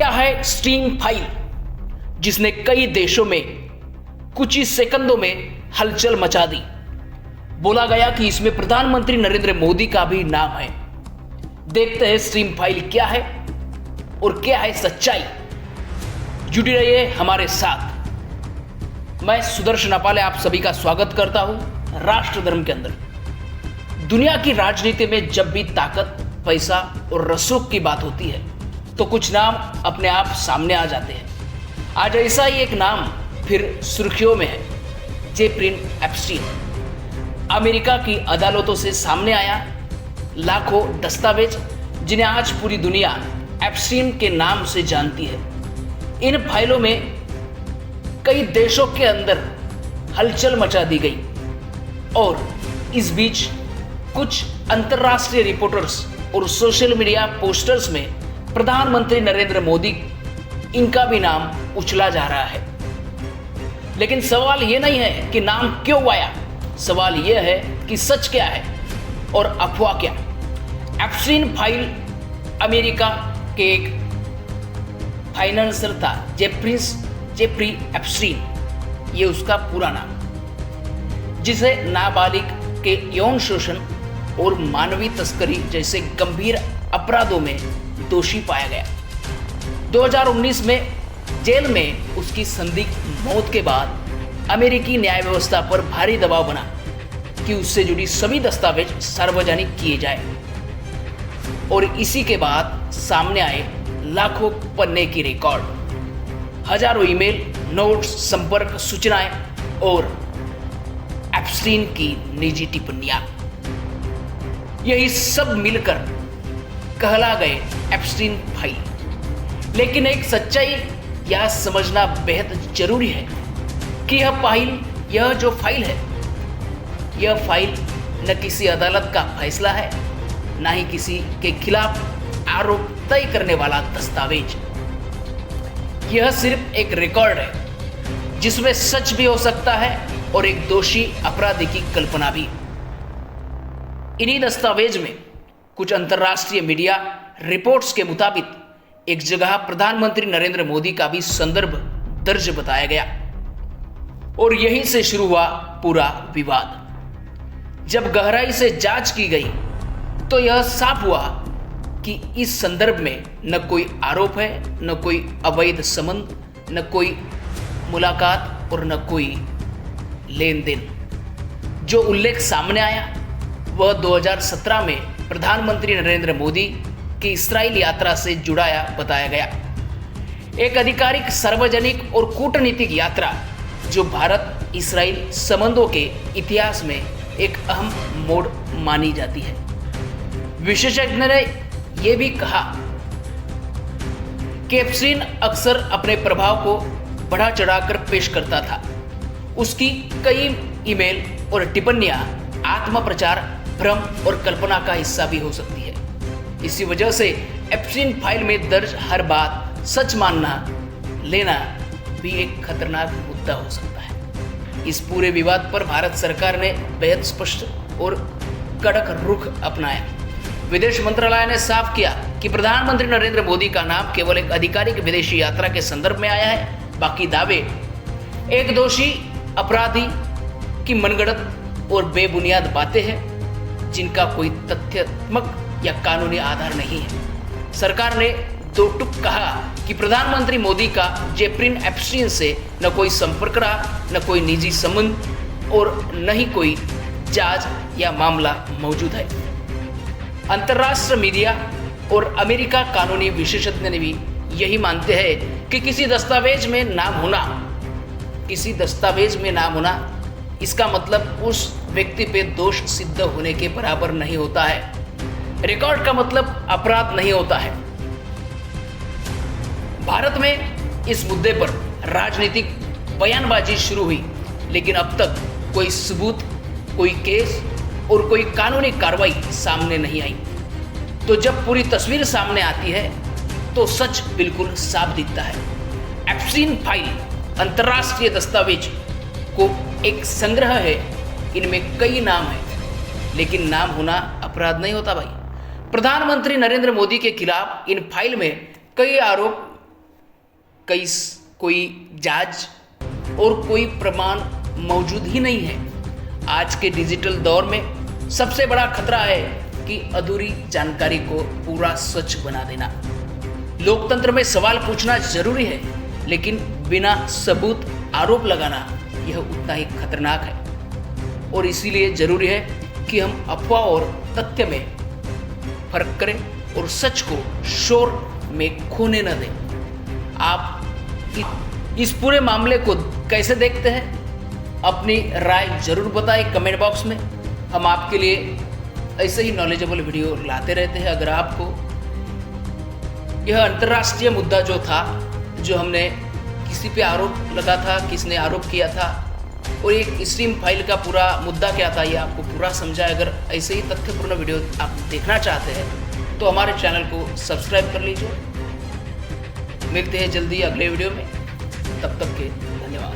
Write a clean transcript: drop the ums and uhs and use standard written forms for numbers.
क्या है sting file, जिसने कई देशों में कुछ ही सेकंडों में हलचल मचा दी। बोला गया कि इसमें प्रधानमंत्री नरेंद्र मोदी का भी नाम है। देखते हैं स्टिंग फाइल क्या है और क्या है सच्चाई। जुड़ी रहिए हमारे साथ। मैं सुदर्शन अपाले आप सभी का स्वागत करता हूं राष्ट्र धर्म के अंदर। दुनिया की राजनीति में जब भी ताकत, पैसा और रसूख की बात होती है तो कुछ नाम अपने आप सामने आ जाते हैं। आज ऐसा ही एक नाम फिर सुर्खियों में है, जेफरीन एप्स्टीन। अमेरिका की अदालतों से सामने आया लाखों दस्तावेज, जिन्हें आज पूरी दुनिया एप्स्टीन के नाम से जानती है। इन फाइलों में कई देशों के अंदर हलचल मचा दी गई और इस बीच कुछ अंतर्राष्ट्रीय रिपोर्टर्स और सोशल मीडिया पोस्टर्स में प्रधानमंत्री नरेंद्र मोदी इनका भी नाम उछला जा रहा है। लेकिन सवाल यह नहीं है कि नाम क्यों आया, सवाल यह है कि सच क्या है और अफवाह क्या। एप्स्टीन फाइल अमेरिका के एक फाइनेंसर था, जेफरी एप्स्टीन, ये उसका पूरा नाम, जिसे नाबालिग के यौन शोषण और मानवीय तस्करी जैसे गंभीर अपराधों में दोषी पाया गया। 2019 में जेल में उसकी संदिग्ध मौत के बाद अमेरिकी न्याय व्यवस्था पर भारी दबाव बना कि उससे जुड़ी सभी दस्तावेज सार्वजनिक किए जाए और इसी के बाद सामने आए लाखों पन्ने की रिकॉर्ड, हजारों ईमेल, नोट्स, संपर्क सूचनाएं और एप्स्टीन की निजी टिप्पणियां। यही सब मिलकर कहला गए एप्स्टीन फाइल। लेकिन एक सच्चाई यह समझना बेहद जरूरी है कि यह जो फाइल है, यह फाइल न किसी अदालत का फैसला है, न ही किसी के खिलाफ आरोप तय करने वाला दस्तावेज। यह सिर्फ एक रिकॉर्ड है जिसमें सच भी हो सकता है और एक दोषी अपराधी की कल्पना भी। इन्हीं दस्तावेज में कुछ अंतर्राष्ट्रीय मीडिया रिपोर्ट्स के मुताबिक एक जगह प्रधानमंत्री नरेंद्र मोदी का भी संदर्भ दर्ज बताया गया और यहीं से शुरू हुआ पूरा विवाद। जब गहराई से जांच की गई तो यह साफ हुआ कि इस संदर्भ में न कोई आरोप है, न कोई अवैध संबंध, न कोई मुलाकात और न कोई लेन देन। जो उल्लेख सामने आया वह 2017 में प्रधानमंत्री नरेंद्र मोदी की इस्राइल यात्रा से जुड़ाया बताया गया। एक आधिकारिक, सार्वजनिक और कूटनीतिक यात्रा जो भारत इस्राइल संबंधों के इतिहास में एक अहम मोड़ मानी जाती है। विशेषज्ञ ने यह भी कहा कि एप्स्टीन अक्सर अपने प्रभाव को बढ़ा चढ़ाकर पेश करता था। उसकी कई ईमेल और टिप्पणियां आत्मप्रचार, भ्रम और कल्पना का हिस्सा भी हो सकती है। इसी वजह से एप्स्टीन फाइल में दर्ज हर बात सच मानना लेना भी एक खतरनाक मुद्दा हो सकता है। इस पूरे विवाद पर भारत सरकार ने बेहद स्पष्ट और कड़क रुख अपनाया। विदेश मंत्रालय ने साफ किया कि प्रधानमंत्री नरेंद्र मोदी का नाम केवल एक आधिकारिक विदेशी यात्रा के संदर्भ में आया है। बाकी दावे एक दोषी अपराधी की मनगढ़ंत और बेबुनियाद बातें हैं जिनका कोई तथ्यात्मक या कानूनी आधार नहीं है। सरकार ने दो टूक कहा कि प्रधानमंत्री मोदी का जेफरीन एप्स्टीन से न कोई संपर्क रहा, न कोई निजी संबंध और न ही कोई जांच या मामला मौजूद है। अंतर्राष्ट्रीय मीडिया और अमेरिका कानूनी विशेषज्ञ ने भी यही मानते हैं कि किसी दस्तावेज में नाम होना इसका मतलब उस व्यक्ति पे दोष सिद्ध होने के बराबर नहीं होता है। रिकॉर्ड का मतलब अपराध नहीं होता है। भारत में इस मुद्दे पर राजनीतिक बयानबाजी शुरू हुई, लेकिन अब तक कोई सबूत, कोई केस और कोई कानूनी कार्रवाई सामने नहीं आई। तो जब पूरी तस्वीर सामने आती है तो सच बिल्कुल साफ दिखता है। एप्स्टीन फाइल अंतर्राष्ट्रीय दस्तावेज को एक संग्रह है, इनमें कई नाम हैं, लेकिन नाम होना अपराध नहीं होता भाई। प्रधानमंत्री नरेंद्र मोदी के खिलाफ इन फाइल में कई आरोप कोई जांच और कोई प्रमाण मौजूद ही नहीं है। आज के डिजिटल दौर में सबसे बड़ा खतरा है कि अधूरी जानकारी को पूरा सच बना देना। लोकतंत्र में सवाल पूछना जरूरी है, लेकिन बिना सबूत आरोप लगाना यह उतना ही खतरनाक है। और इसीलिए जरूरी है कि हम अफवाह और तथ्य में फर्क करें और सच को शोर में खोने न दें। आप इस पूरे मामले को कैसे देखते हैं? अपनी राय जरूर बताएं कमेंट बॉक्स में। हम आपके लिए ऐसे ही नॉलेजेबल वीडियो लाते रहते हैं। अगर आपको यह अंतर्राष्ट्रीय मुद्दा जो था, जो हमने किसी पे आरोप लगा था, किसने आरोप किया था, और एक स्ट्रीम फाइल का पूरा मुद्दा क्या था, ये आपको पूरा समझा। अगर ऐसे ही तथ्यपूर्ण वीडियो आप देखना चाहते हैं तो हमारे चैनल को सब्सक्राइब कर लीजिए। मिलते हैं जल्दी अगले वीडियो में, तब तक के धन्यवाद।